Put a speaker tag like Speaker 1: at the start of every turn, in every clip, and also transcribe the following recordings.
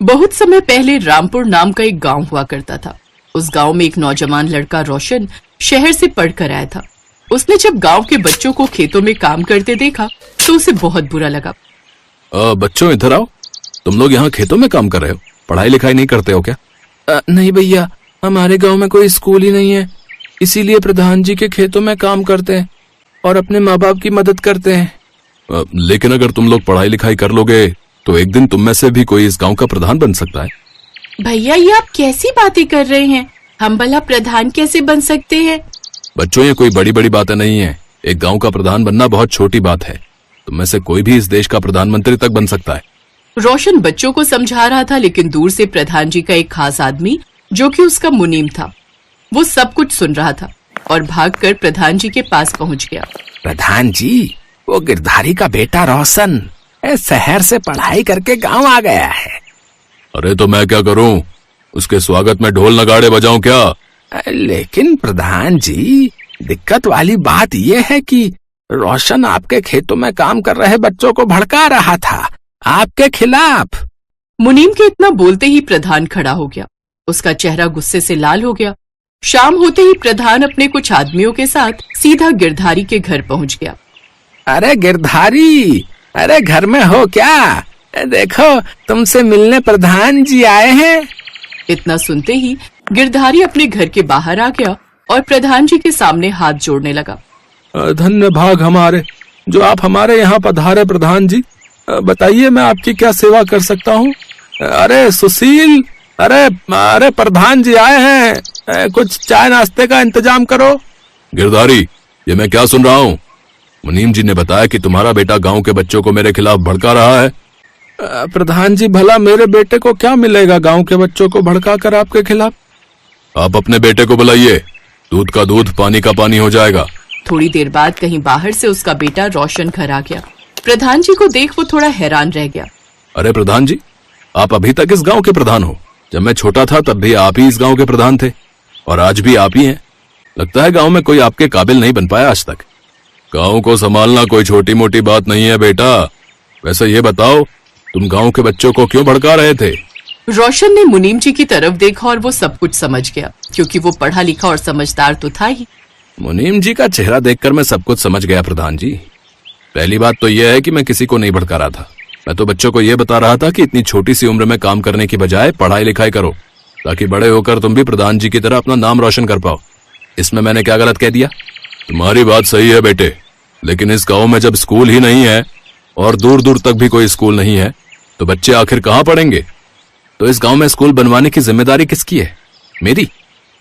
Speaker 1: बहुत समय पहले रामपुर नाम का एक गांव हुआ करता था। उस गांव में एक नौजवान लड़का रोशन शहर से पढ़कर आया था। उसने जब गांव के बच्चों को खेतों में काम करते देखा तो उसे बहुत बुरा लगा।
Speaker 2: बच्चों इधर आओ, तुम लोग यहाँ खेतों में काम कर रहे हो, पढ़ाई लिखाई नहीं करते हो क्या?
Speaker 3: नहीं भैया, हमारे गांव में कोई स्कूल ही नहीं है, इसीलिए प्रधान जी के खेतों में काम करते हैं और अपने माँ बाप की मदद करते हैं।
Speaker 2: लेकिन अगर तुम लोग पढ़ाई लिखाई कर लोगे तो एक दिन तुम में से भी कोई इस गांव का प्रधान बन सकता है।
Speaker 1: भैया, ये आप कैसी बातें कर रहे हैं? हम भला प्रधान कैसे बन सकते हैं?
Speaker 2: बच्चों, ये कोई बड़ी बड़ी बातें नहीं है। एक गांव का प्रधान बनना बहुत छोटी बात है। तुम में से कोई भी इस देश का प्रधानमंत्री तक बन सकता है।
Speaker 1: रोशन बच्चों को समझा रहा था, लेकिन दूर से प्रधान जी का एक खास आदमी, जो कि उसका मुनीम था, वो सब कुछ सुन रहा था और भागकर प्रधान जी के पास पहुंच गया।
Speaker 3: प्रधान जी, वो गिरधारी का बेटा रोशन शहर से पढ़ाई करके गांव आ गया है।
Speaker 2: अरे तो मैं क्या करूं? उसके स्वागत में ढोल नगाड़े बजाऊं क्या?
Speaker 3: लेकिन प्रधान जी, दिक्कत वाली बात यह है कि रोशन आपके खेतों में काम कर रहे बच्चों को भड़का रहा था आपके खिलाफ।
Speaker 1: मुनीम के इतना बोलते ही प्रधान खड़ा हो गया। उसका चेहरा गुस्से से लाल हो गया। शाम होते ही प्रधान अपने कुछ आदमियों के साथ सीधा गिरधारी के घर पहुंच गया।
Speaker 3: अरे गिरधारी, अरे घर में हो क्या? देखो, तुमसे मिलने प्रधान जी आए हैं।
Speaker 1: इतना सुनते ही गिरधारी अपने घर के बाहर आ गया और प्रधान जी के सामने हाथ जोड़ने लगा।
Speaker 3: धन्य भाग हमारे जो आप हमारे यहाँ पधारे प्रधान जी। बताइए, मैं आपकी क्या सेवा कर सकता हूँ? अरे सुशील, अरे प्रधान जी आए हैं, कुछ चाय नाश्ते का इंतजाम करो।
Speaker 2: गिरधारी, ये मैं क्या सुन रहा हूँ? मुनीम जी ने बताया कि तुम्हारा बेटा गांव के बच्चों को मेरे खिलाफ भड़का रहा है।
Speaker 3: प्रधान जी, भला मेरे बेटे को क्या मिलेगा गांव के बच्चों को भड़का कर आपके खिलाफ?
Speaker 2: आप अपने बेटे को बुलाइए, दूध का दूध पानी का पानी हो जाएगा।
Speaker 1: थोड़ी देर बाद कहीं बाहर से उसका बेटा रोशन घर आ गया। प्रधान जी को देख वो थोड़ा हैरान रह गया।
Speaker 2: अरे प्रधान जी, आप अभी तक इस गांव के प्रधान हो। जब मैं छोटा था तब भी आप ही इस गांव के प्रधान थे और आज भी आप ही हैं। लगता है गांव में कोई आपके काबिल नहीं बन पाया आज तक। गांव को संभालना कोई छोटी मोटी बात नहीं है बेटा। वैसे ये बताओ, तुम गांव के बच्चों को क्यों भड़का रहे थे?
Speaker 1: रोशन ने मुनीम जी की तरफ देखा और वो सब कुछ समझ गया, क्योंकि वो पढ़ा लिखा और समझदार तो था ही।
Speaker 2: मुनीम जी का चेहरा देखकर मैं सब कुछ समझ गया प्रधान जी। पहली बात तो यह है कि मैं किसी को नहीं भड़का रहा था। मैं तो बच्चों को यह बता रहा था कि इतनी छोटी सी उम्र में काम करने की बजाय पढ़ाई लिखाई करो, ताकि बड़े होकर तुम भी प्रधान जी की तरह अपना नाम रोशन कर पाओ। इसमें मैंने क्या गलत कह दिया? तुम्हारी बात सही है बेटे, लेकिन इस गांव में जब स्कूल ही नहीं है और दूर दूर तक भी कोई स्कूल नहीं है तो बच्चे आखिर कहाँ पढ़ेंगे? तो इस गांव में स्कूल बनवाने की जिम्मेदारी किसकी है? मेरी।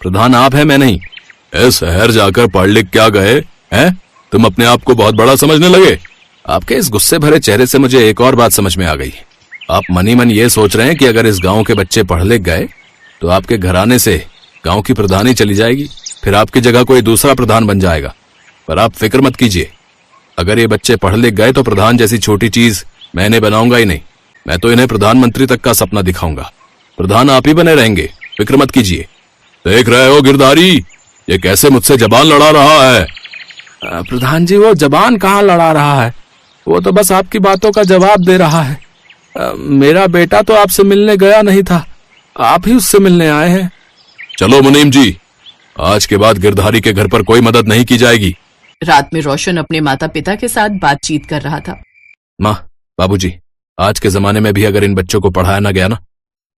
Speaker 2: प्रधान आप है, मैं नहीं। शहर जाकर पढ़ लिख क्या गए हैं? तुम अपने आप को बहुत बड़ा समझने लगे। आपके इस गुस्से भरे चेहरे से मुझे एक और बात समझ में आ गई। आप मन ही मन ये सोच रहे हैं कि अगर इस गांव के बच्चे पढ़ लिख गए तो आपके घराने से गांव की प्रधानी चली जाएगी, फिर आपकी जगह कोई दूसरा प्रधान बन जाएगा। पर आप फिक्र मत कीजिए, अगर ये बच्चे पढ़ लिख गए तो प्रधान जैसी छोटी चीज मैं इन्हें बनाऊंगा ही नहीं। मैं तो इन्हें प्रधानमंत्री तक का सपना दिखाऊंगा। प्रधान आप ही बने रहेंगे, फिक्र मत कीजिए। देख रहे हो गिरधारी, ये कैसे मुझसे जबान लड़ा रहा है?
Speaker 3: प्रधान जी, वो जबान कहाँ लड़ा रहा है, वो तो बस आपकी बातों का जवाब दे रहा है। मेरा बेटा तो आपसे मिलने गया नहीं था, आप ही उससे मिलने आए हैं।
Speaker 2: चलो मुनीम जी, आज के बाद गिरधारी के घर पर कोई मदद नहीं की जाएगी।
Speaker 1: रात में रोशन अपने माता पिता के साथ बातचीत कर रहा था।
Speaker 2: माँ, बाबूजी, आज के जमाने में भी अगर इन बच्चों को पढ़ाया ना गया ना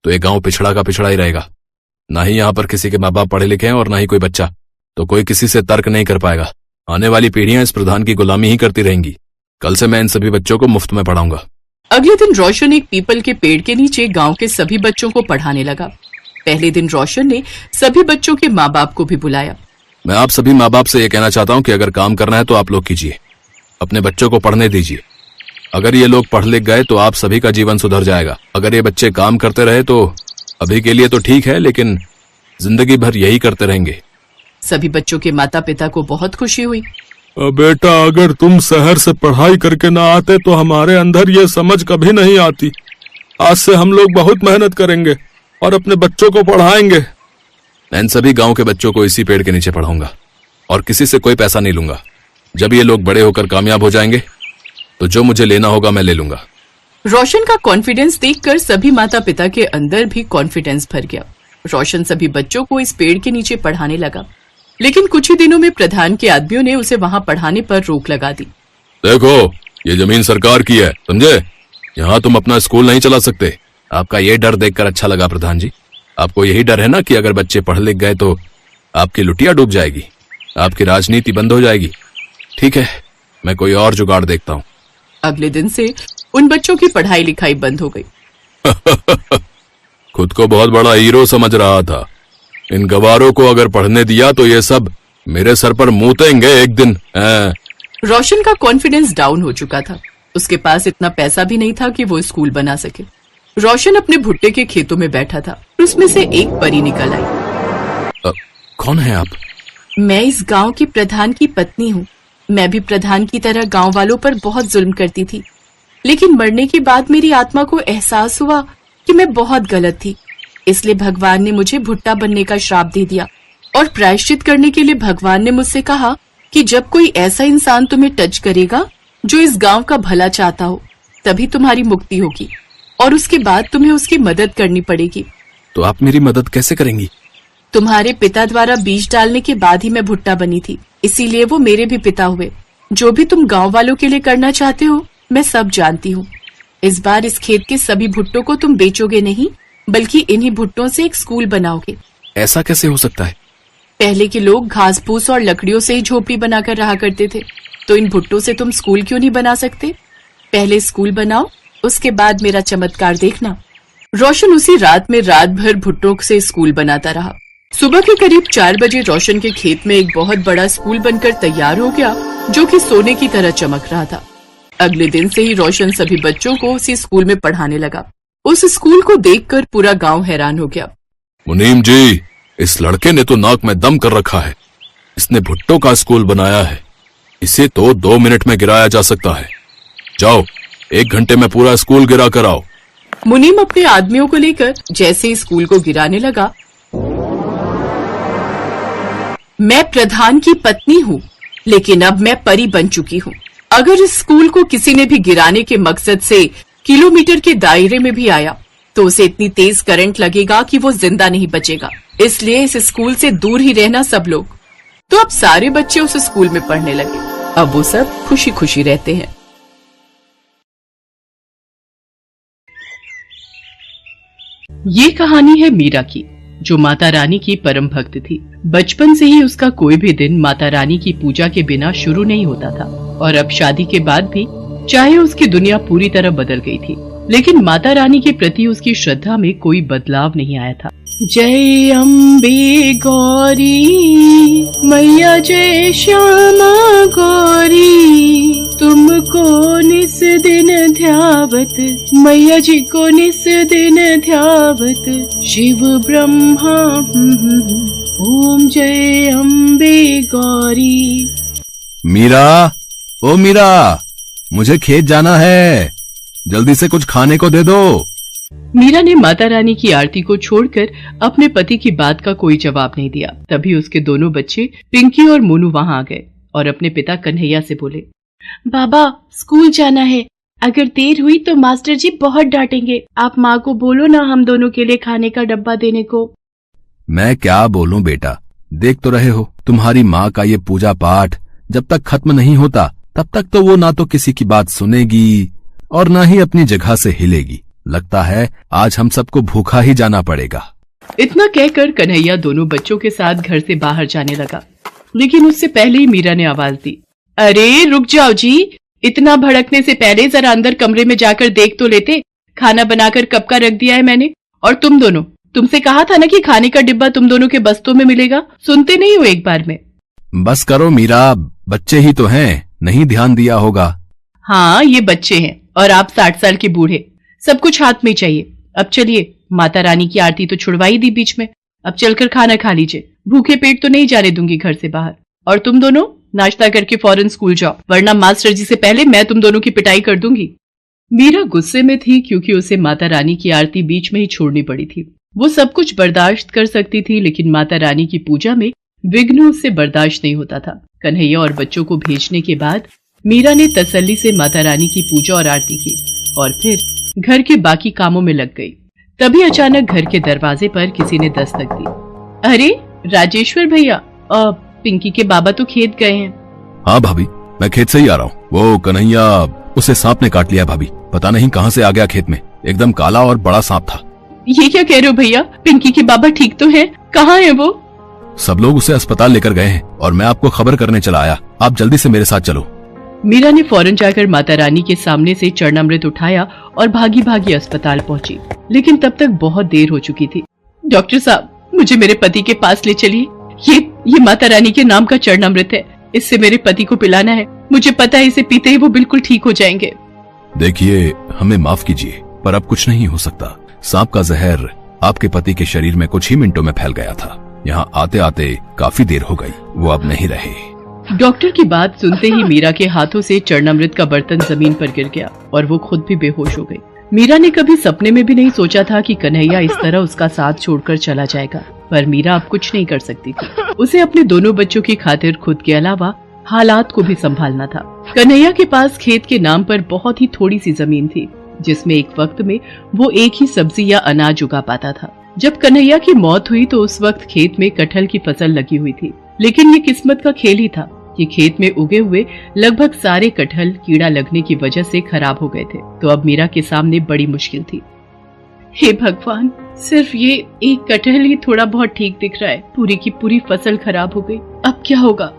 Speaker 2: तो ये गांव पिछड़ा का पिछड़ा ही रहेगा। ना ही यहाँ पर किसी के माँ बाप पढ़े लिखे हैं और ना ही कोई बच्चा, तो कोई किसी से तर्क नहीं कर पाएगा। आने वाली पीढ़ियां इस प्रधान की गुलामी ही करती रहेंगी। कल से मैं इन सभी बच्चों को मुफ्त में पढ़ाऊंगा।
Speaker 1: अगले दिन रोशन एक पीपल के पेड़ के नीचे गांव के सभी बच्चों को पढ़ाने लगा। पहले दिन रोशन ने सभी बच्चों के माँ बाप को भी बुलाया।
Speaker 2: मैं आप सभी माँ बाप से ये कहना चाहता हूँ कि अगर काम करना है तो आप लोग कीजिए, अपने बच्चों को पढ़ने दीजिए। अगर ये लोग पढ़ लिख गए तो आप सभी का जीवन सुधर जाएगा। अगर ये बच्चे काम करते रहे तो अभी के लिए तो ठीक है, लेकिन जिंदगी भर यही करते रहेंगे।
Speaker 1: सभी बच्चों के माता पिता को बहुत खुशी हुई।
Speaker 3: बेटा, अगर तुम शहर से पढ़ाई करके ना आते तो हमारे अंदर ये समझ कभी नहीं आती। आज से हम लोग बहुत मेहनत करेंगे और अपने बच्चों को पढ़ाएंगे।
Speaker 2: मैं इन सभी गांव के बच्चों को इसी पेड़ के नीचे पढ़ाऊंगा और किसी से कोई पैसा नहीं लूंगा। जब ये लोग बड़े होकर कामयाब हो जाएंगे तो जो मुझे लेना होगा मैं ले लूंगा।
Speaker 1: रोशन का कॉन्फिडेंस देखकर सभी माता पिता के अंदर भी कॉन्फिडेंस भर गया। रोशन सभी बच्चों को इस पेड़ के नीचे पढ़ाने लगा, लेकिन कुछ ही दिनों में प्रधान के आदमियों ने उसे वहां पढ़ाने पर रोक लगा दी।
Speaker 2: देखो, ये जमीन सरकार की है, समझे? यहाँ तुम अपना स्कूल नहीं चला सकते। आपका ये डर देखकर अच्छा लगा प्रधान जी। आपको यही डर है ना कि अगर बच्चे पढ़ लिख गए तो आपकी लुटिया डूब जाएगी, आपकी राजनीति बंद हो जाएगी। ठीक है, मैं कोई और जुगाड़ देखता हूँ।
Speaker 1: अगले दिन से उन बच्चों की पढ़ाई लिखाई बंद हो गई।
Speaker 2: खुद को बहुत बड़ा हीरो समझ रहा था। इन गवारों को अगर पढ़ने दिया तो ये सब मेरे सर पर मूतेंगे एक दिन।
Speaker 1: रोशन का कॉन्फिडेंस डाउन हो चुका था। उसके पास इतना पैसा भी नहीं था कि वो स्कूल बना सके। रोशन अपने भुट्टे के खेतों में बैठा था, उसमें से एक परी निकल आई।
Speaker 2: कौन है आप?
Speaker 1: मैं इस गांव के प्रधान की पत्नी हूँ। मैं भी प्रधान की तरह गांव वालों पर बहुत जुल्म करती थी, लेकिन मरने के बाद मेरी आत्मा को एहसास हुआ कि मैं बहुत गलत थी। इसलिए भगवान ने मुझे भुट्टा बनने का श्राप दे दिया और प्रायश्चित करने के लिए भगवान ने मुझसे कहा कि जब कोई ऐसा इंसान तुम्हें टच करेगा जो इस गांव का भला चाहता हो, तभी तुम्हारी मुक्ति होगी और उसके बाद तुम्हें उसकी मदद करनी पड़ेगी।
Speaker 2: तो आप मेरी मदद कैसे करेंगी?
Speaker 1: तुम्हारे पिता द्वारा बीज डालने के बाद ही मैं भुट्टा बनी थी, इसीलिए वो मेरे भी पिता हुए। जो भी तुम गांव वालों के लिए करना चाहते हो मैं सब जानती हूँ। इस बार इस खेत के सभी भुट्टों को तुम बेचोगे नहीं, बल्कि इन्हीं भुट्टों से एक स्कूल बनाओगे।
Speaker 2: ऐसा कैसे हो सकता है?
Speaker 1: पहले के लोग घास फूस और लकड़ियों से ही झोपड़ी बनाकर रहा करते थे, तो इन भुट्टों से तुम स्कूल क्यों नहीं बना सकते? पहले स्कूल बनाओ, उसके बाद मेरा चमत्कार देखना। रोशन उसी रात में रात भर भुट्टों से स्कूल बनाता रहा। सुबह के करीब 4 बजे रोशन के खेत में एक बहुत बड़ा स्कूल बनकर तैयार हो गया, जो कि सोने की तरह चमक रहा था। अगले दिन से ही रोशन सभी बच्चों को उसी स्कूल में पढ़ाने लगा। उस स्कूल को देखकर पूरा गांव हैरान हो गया।
Speaker 2: मुनीम जी, इस लड़के ने तो नाक में दम कर रखा है। इसने भुट्टों का स्कूल बनाया है। इसे तो 2 मिनट में गिराया जा सकता है। जाओ, 1 घंटे में पूरा स्कूल गिरा कर आओ।
Speaker 1: मुनीम अपने आदमियों को लेकर जैसे ही स्कूल को गिराने लगा, मैं प्रधान की पत्नी हूँ, लेकिन अब मैं परी बन चुकी हूँ। अगर इस स्कूल को किसी ने भी गिराने के मकसद से किलोमीटर के दायरे में भी आया, तो उसे इतनी तेज करंट लगेगा कि वो जिंदा नहीं बचेगा। इसलिए इस स्कूल से दूर ही रहना सब लोग। तो अब सारे बच्चे उस स्कूल में पढ़ने लगे। अब वो सब खुशी खुशी रहते हैं। ये कहानी है मीरा की, जो माता रानी की परम भक्त थी। बचपन से ही उसका कोई भी दिन माता रानी की पूजा के बिना शुरू नहीं होता था, और अब शादी के बाद भी चाहे उसकी दुनिया पूरी तरह बदल गई थी, लेकिन माता रानी के प्रति उसकी श्रद्धा में कोई बदलाव नहीं आया था। जय अम्बे गौरी मैया, जय श्यामा गौरी, तुमको निस दिन ध्यावत, मैया जी को निस दिन ध्यावत, शिव ब्रह्मा ओम जय अम्बे गौरी।
Speaker 2: मीरा, ओ मीरा, मुझे खेत जाना है, जल्दी से कुछ खाने को दे दो।
Speaker 1: मीरा ने माता रानी की आरती को छोड़कर अपने पति की बात का कोई जवाब नहीं दिया। तभी उसके दोनों बच्चे पिंकी और मोनू वहां आ गए और अपने पिता कन्हैया से बोले, बाबा स्कूल जाना है, अगर देर हुई तो मास्टर जी बहुत डांटेंगे। आप माँ को बोलो ना हम दोनों के लिए खाने का डब्बा देने को।
Speaker 2: मैं क्या बोलूं बेटा, देख तो रहे हो तुम्हारी माँ का ये पूजा पाठ जब तक खत्म नहीं होता तब तक तो वो ना तो किसी की बात सुनेगी और ना ही अपनी जगह से हिलेगी। लगता है आज हम सबको भूखा ही जाना पड़ेगा।
Speaker 1: इतना कहकर कन्हैया दोनों बच्चों के साथ घर से बाहर जाने लगा, लेकिन उससे पहले ही मीरा ने आवाज दी, अरे रुक जाओ जी, इतना भड़कने से पहले जरा अंदर कमरे में जाकर देख तो लेते। खाना बनाकर कब का रख दिया है मैंने। और तुम दोनों, तुमसे कहा था ना कि खाने का डिब्बा तुम दोनों के बस्तों में मिलेगा, सुनते नहीं हो एक बार में।
Speaker 2: बस करो मीरा, बच्चे ही तो हैं, नहीं ध्यान दिया होगा।
Speaker 1: हाँ ये बच्चे हैं और आप 60 साल के बूढ़े, सब कुछ हाथ में चाहिए। अब चलिए, माता रानी की आरती तो छुड़वाई दी बीच में, अब चलकर खाना खा लीजिए। भूखे पेट तो नहीं जाने दूंगी घर से बाहर। और तुम दोनों नाश्ता करके फौरन स्कूल जाओ, वरना मास्टर जी से पहले मैं तुम दोनों की पिटाई कर दूंगी। मीरा गुस्से में थी क्योंकि उसे माता रानी की आरती बीच में ही छोड़नी पड़ी थी। वो सब कुछ बर्दाश्त कर सकती थी, लेकिन माता रानी की पूजा में विघ्न उससे बर्दाश्त नहीं होता था। कन्हैया और बच्चों को भेजने के बाद मीरा ने तसल्ली से माता रानी की पूजा और आरती की और फिर घर के बाकी कामों में लग गई। तभी अचानक घर के दरवाजे पर किसी ने दस्तक दी। अरे राजेश्वर भैया, पिंकी के बाबा तो खेत गए हैं।
Speaker 2: हाँ भाभी, मैं खेत से ही आ रहा हूँ। वो कन्हैया, उसे सांप ने काट लिया भाभी। पता नहीं कहाँ से आ गया खेत में, एकदम काला और बड़ा सांप था।
Speaker 1: ये क्या कह रहे हो भैया? पिंकी के बाबा ठीक तो हैं? कहाँ है वो?
Speaker 2: सब लोग उसे अस्पताल लेकर गए हैं और मैं आपको खबर करने चला आया। आप जल्दी से मेरे साथ चलो।
Speaker 1: मीरा ने फौरन जाकर माता रानी के सामने से चरणामृत उठाया और भागी भागी अस्पताल पहुंची, लेकिन तब तक बहुत देर हो चुकी थी। डॉक्टर साहब, मुझे मेरे पति के पास ले चलिए। ये माता रानी के नाम का चरणामृत है, इससे मेरे पति को पिलाना है। मुझे पता है इसे पीते ही वो बिल्कुल ठीक हो जाएंगे।
Speaker 2: देखिए, हमें माफ कीजिए, पर अब कुछ नहीं हो सकता। सांप का जहर आपके पति के शरीर में कुछ ही मिनटों में फैल गया था। यहाँ आते आते काफी देर हो गई, वो अब नहीं रहे।
Speaker 1: डॉक्टर की बात सुनते ही मीरा के हाथों से चरणामृत का बर्तन जमीन पर गिर गया और वो खुद भी बेहोश हो गई। मीरा ने कभी सपने में भी नहीं सोचा था कि कन्हैया इस तरह उसका साथ छोड़कर चला जाएगा, पर मीरा अब कुछ नहीं कर सकती थी। उसे अपने दोनों बच्चों की खातिर खुद के अलावा हालात को भी संभालना था। कन्हैया के पास खेत के नाम पर बहुत ही थोड़ी सी जमीन थी, जिसमें एक वक्त में वो एक ही सब्जी या अनाज उगा पाता था। जब कन्हैया की मौत हुई तो उस वक्त खेत में कटहल की फसल लगी हुई थी, लेकिन ये किस्मत का खेल ही था कि खेत में उगे हुए लगभग सारे कटहल कीड़ा लगने की वजह से खराब हो गए थे। तो अब मीरा के सामने बड़ी मुश्किल थी। हे भगवान, सिर्फ ये एक कटहल ही थोड़ा बहुत ठीक दिख रहा है, पूरी की पूरी फसल खराब हो गई। अब क्या होगा?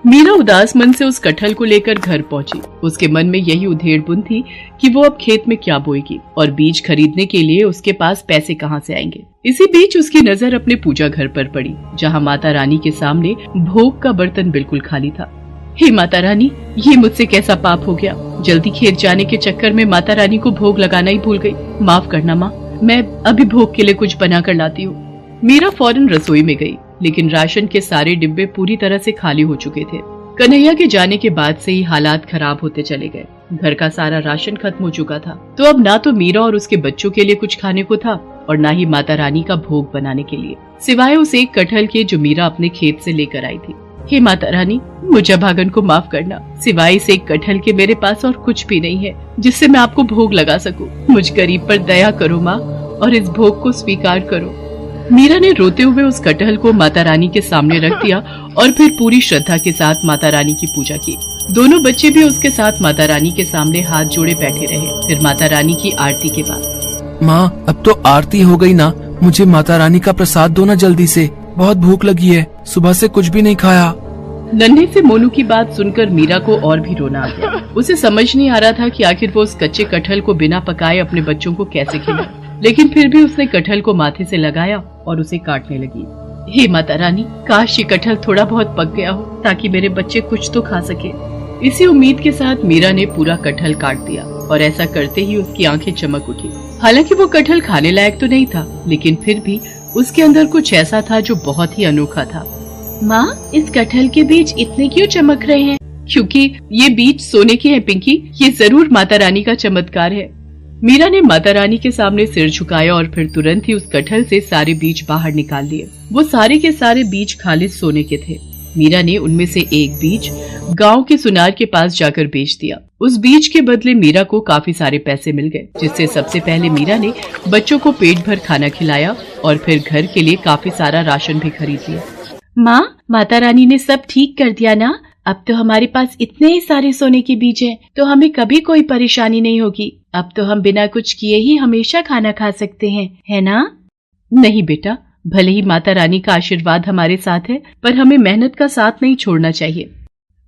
Speaker 1: मीरा उदास मन से उस कटहल को लेकर घर पहुंची। उसके मन में यही उधेड़-बुन थी कि वो अब खेत में क्या बोएगी और बीज खरीदने के लिए उसके पास पैसे कहां से आएंगे। इसी बीच उसकी नजर अपने पूजा घर पर पड़ी, जहां माता रानी के सामने भोग का बर्तन बिल्कुल खाली था। हे माता रानी, ये मुझसे कैसा पाप हो गया? जल्दी खेत जाने के चक्कर में माता रानी को भोग लगाना ही भूल गई। माफ करना माँ, मैं अभी भोग के लिए कुछ बना कर लाती हूँ। मीरा फौरन रसोई में गई, लेकिन राशन के सारे डिब्बे पूरी तरह से खाली हो चुके थे। कन्हैया के जाने के बाद से ही हालात खराब होते चले गए। घर का सारा राशन खत्म हो चुका था, तो अब ना तो मीरा और उसके बच्चों के लिए कुछ खाने को था और ना ही माता रानी का भोग बनाने के लिए, सिवाय उस एक कटहल के जो मीरा अपने खेत से लेकर आई थी। हे माता रानी, मुझे भागन को माफ करना। सिवाय इस एक कटहल के मेरे पास और कुछ भी नहीं है जिससे मैं आपको भोग लगा सकूं। मुझ गरीब पर दया करो माँ, और इस भोग को स्वीकार करो। मीरा ने रोते हुए उस कटहल को माता रानी के सामने रख दिया और फिर पूरी श्रद्धा के साथ माता रानी की पूजा की। दोनों बच्चे भी उसके साथ माता रानी के सामने हाथ जोड़े बैठे रहे। फिर माता रानी की आरती के बाद,
Speaker 3: माँ, अब तो आरती हो गई ना, मुझे माता रानी का प्रसाद दो ना जल्दी से, बहुत भूख लगी है, सुबह से कुछ भी नहीं खाया।
Speaker 1: नन्हे से मोनू की बात सुनकर मीरा को और भी रोना आ गया। उसे समझ नहीं आ रहा था कि आखिर वो उस कच्चे कटहल को बिना पकाए अपने बच्चों को कैसे खिलाए, लेकिन फिर भी उसने कटहल को माथे से लगाया और उसे काटने लगी। हे माता रानी, काश ये कटहल थोड़ा बहुत पक गया हो ताकि मेरे बच्चे कुछ तो खा सके। इसी उम्मीद के साथ मीरा ने पूरा कटहल काट दिया और ऐसा करते ही उसकी आंखें चमक उठी। हालांकि वो कटहल खाने लायक तो नहीं था, लेकिन फिर भी उसके अंदर कुछ ऐसा था जो बहुत ही अनोखा था। माँ, इस कटहल के बीज इतने क्यों चमक रहे हैं? क्योंकि ये बीज सोने के हैं पिंकी, ये जरूर माता रानी का चमत्कार है। मीरा ने माता रानी के सामने सिर झुकाया और फिर तुरंत ही उस कटहल से सारे बीज बाहर निकाल लिए। वो सारे के सारे बीज खालिस सोने के थे। मीरा ने उनमें से एक बीज गांव के सुनार के पास जाकर बेच दिया। उस बीज के बदले मीरा को काफी सारे पैसे मिल गए, जिससे सबसे पहले मीरा ने बच्चों को पेट भर खाना खिलाया और फिर घर के लिए काफी सारा राशन भी खरीद लिया। माँ, माता रानी ने सब ठीक कर दिया ना? अब तो हमारे पास इतने ही सारे सोने के बीज हैं, तो हमें कभी कोई परेशानी नहीं होगी। अब तो हम बिना कुछ किए ही हमेशा खाना खा सकते हैं, है ना? नहीं बेटा, भले ही माता रानी का आशीर्वाद हमारे साथ है, पर हमें मेहनत का साथ नहीं छोड़ना चाहिए।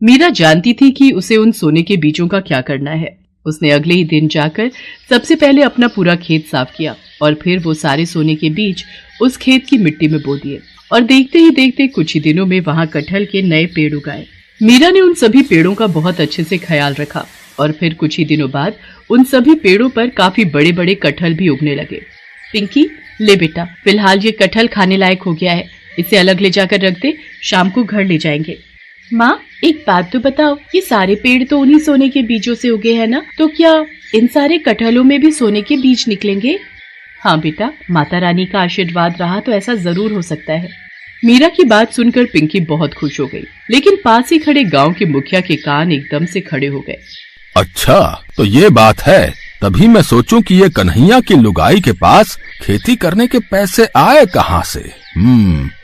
Speaker 1: मीरा जानती थी कि उसे उन सोने के बीजों का क्या करना है। उसने अगले ही दिन जाकर सबसे पहले अपना पूरा खेत साफ किया और फिर वो सारे सोने के बीज उस खेत की मिट्टी में बो दिए और देखते ही देखते कुछ ही दिनों में वहाँ कटहल के नए पेड़ उगाए। मीरा ने उन सभी पेड़ों का बहुत अच्छे से ख्याल रखा और फिर कुछ ही दिनों बाद उन सभी पेड़ों पर काफी बड़े बड़े कटहल भी उगने लगे। पिंकी, ले बेटा, फिलहाल ये कटहल खाने लायक हो गया है, इसे अलग ले जाकर रख दे, शाम को घर ले जाएंगे। माँ, एक बात तो बताओ, ये सारे पेड़ तो उन्हीं सोने के बीजों से उगे हैं ना, तो क्या इन सारे कटहलों में भी सोने के बीज निकलेंगे? हाँ बेटा, माता रानी का आशीर्वाद रहा तो ऐसा जरूर हो सकता है। मीरा की बात सुनकर पिंकी बहुत खुश हो गई, लेकिन पास ही खड़े गांव के मुखिया के कान एकदम से खड़े हो गए।
Speaker 2: अच्छा, तो ये बात है,
Speaker 3: तभी मैं सोचूं कि ये कन्हैया की लुगाई के पास खेती करने के पैसे आए कहाँ से।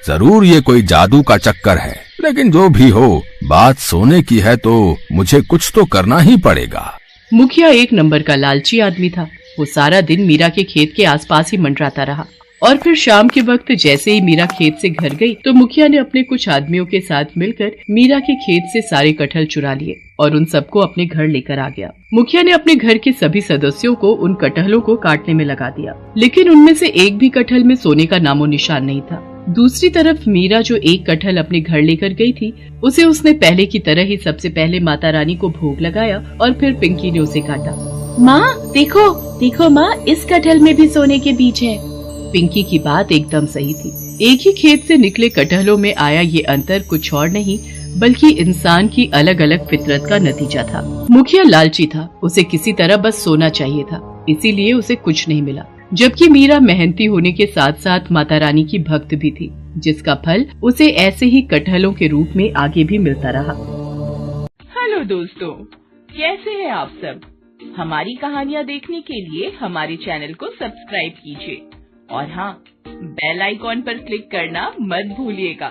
Speaker 3: जरूर ये कोई जादू का चक्कर है, लेकिन जो भी हो, बात सोने की है तो मुझे कुछ तो करना ही पड़ेगा।
Speaker 1: मुखिया एक नंबर का लालची आदमी था। वो सारा दिन मीरा के खेत के आसपास ही मंडराता रहा और फिर शाम के वक्त जैसे ही मीरा खेत से घर गई तो मुखिया ने अपने कुछ आदमियों के साथ मिलकर मीरा के खेत से सारे कटहल चुरा लिए और उन सबको अपने घर लेकर आ गया। मुखिया ने अपने घर के सभी सदस्यों को उन कटहलों को काटने में लगा दिया, लेकिन उनमें से एक भी कटहल में सोने का नामो निशान नहीं था। दूसरी तरफ मीरा जो एक कटहल अपने घर लेकर गई थी, उसे उसने पहले की तरह ही सबसे पहले माता रानी को भोग लगाया और फिर पिंकी ने उसे काटा।
Speaker 4: माँ देखो देखो माँ, इस कटहल में भी सोने के बीज है।
Speaker 1: पिंकी की बात एकदम सही थी। एक ही खेत से निकले कटहलों में आया ये अंतर कुछ और नहीं बल्कि इंसान की अलग अलग फितरत का नतीजा था। मुखिया लालची था, उसे किसी तरह बस सोना चाहिए था, इसीलिए उसे कुछ नहीं मिला। जबकि मीरा मेहनती होने के साथ साथ माता रानी की भक्त भी थी, जिसका फल उसे ऐसे ही कटहलों के रूप में आगे भी मिलता रहा।
Speaker 5: हेलो दोस्तों, कैसे हैं आप सब? हमारी कहानियाँ देखने के लिए हमारे चैनल को सब्सक्राइब कीजिए और हाँ, बेल आइकॉन पर क्लिक करना मत भूलिएगा।